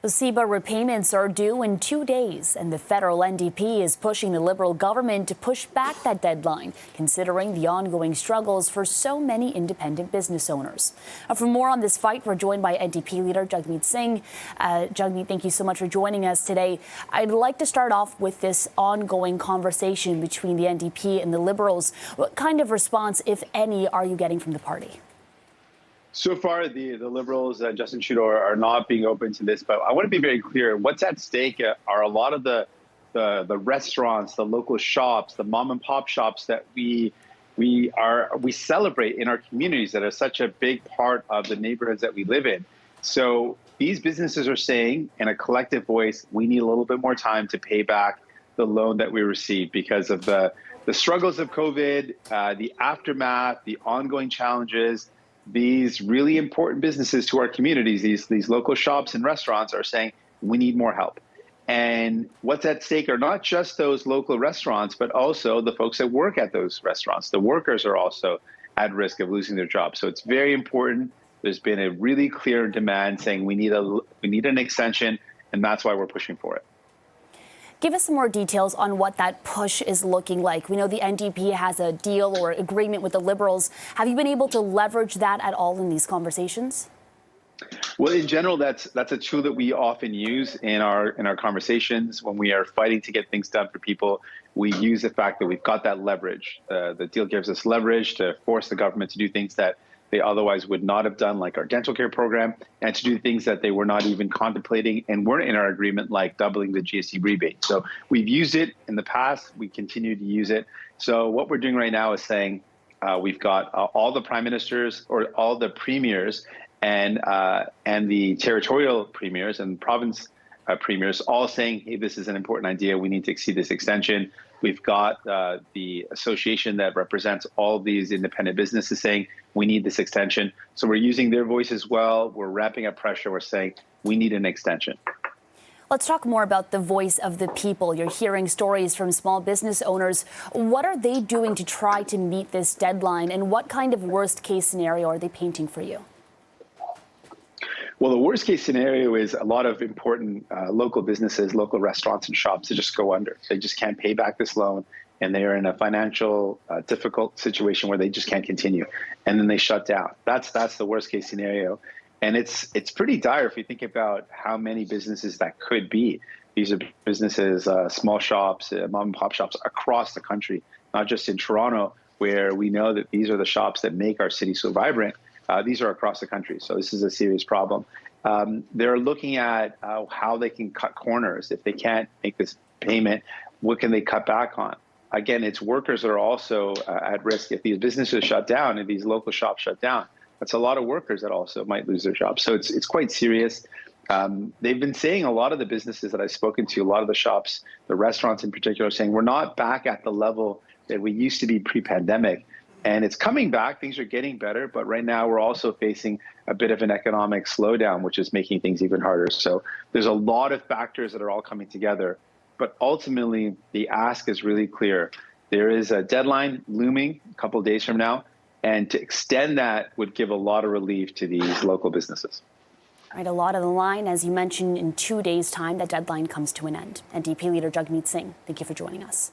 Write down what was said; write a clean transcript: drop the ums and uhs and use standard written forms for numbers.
The CEBA repayments are due in 2 days, and the federal NDP is pushing the Liberal government to push back that deadline, considering the ongoing struggles for so many independent business owners. For more on this fight, we're joined by NDP leader Jagmeet Singh. Jagmeet, thank you so much for joining us today. I'd like to start off with this ongoing conversation between the NDP and the Liberals. What kind of response, if any, are you getting from the party? So far, the Liberals, Justin Trudeau, are not being open to this. But I want to be very clear. What's at stake are a lot of the restaurants, the local shops, the mom and pop shops that we celebrate in our communities that are such a big part of the neighborhoods that we live in. So these businesses are saying in a collective voice, we need a little bit more time to pay back the loan that we received because of the struggles of COVID, the aftermath, the ongoing challenges. These really important businesses to our communities, these local shops and restaurants are saying, we need more help. And what's at stake are not just those local restaurants, but also the folks that work at those restaurants. The workers are also at risk of losing their jobs. So it's very important. There's been a really clear demand saying we need an extension, and that's why we're pushing for it. Give us some more details on what that push is looking like. We know the NDP has a deal or agreement with the Liberals. Have you been able to leverage that at all in these conversations? Well, in general, that's a tool that we often use in our conversations when we are fighting to get things done for people. We use the fact that we've got that leverage. The deal gives us leverage to force the government to do things that they otherwise would not have done, like our dental care program, and to do things that they were not even contemplating and weren't in our agreement, like doubling the GST rebate. So we've used it in the past. We continue to use it. So what we're doing right now is saying we've got all the prime ministers or all the premiers and the territorial premiers and province premiers all saying, hey, this is an important idea. We need to exceed this extension. We've got the association that represents all these independent businesses saying we need this extension. So we're using their voice as well. We're ramping up pressure. We're saying we need an extension. Let's talk more about the voice of the people. You're hearing stories from small business owners. What are they doing to try to meet this deadline? And what kind of worst case scenario are they painting for you? Well, the worst case scenario is a lot of important local businesses, local restaurants and shops that just go under. They just can't pay back this loan, and they are in a financial difficult situation where they just can't continue, and then they shut down. That's the worst case scenario, and it's pretty dire if you think about how many businesses that could be. These are businesses, small shops, mom and pop shops across the country, not just in Toronto, where we know that these are the shops that make our city so vibrant. These are across the country, so this is a serious problem. They're looking at how they can cut corners. If they can't make this payment, what can they cut back on? Again, it's workers that are also at risk. If these businesses shut down, if these local shops shut down, that's a lot of workers that also might lose their jobs. So it's quite serious. They've been saying, a lot of the businesses that I've spoken to, a lot of the shops, the restaurants in particular, are saying we're not back at the level that we used to be pre-pandemic. And it's coming back. Things are getting better. But right now, we're also facing a bit of an economic slowdown, which is making things even harder. So there's a lot of factors that are all coming together. But ultimately, the ask is really clear. There is a deadline looming a couple of days from now. And to extend that would give a lot of relief to these local businesses. All right, a lot on the line. As you mentioned, in 2 days' time, that deadline comes to an end. NDP leader Jagmeet Singh, thank you for joining us.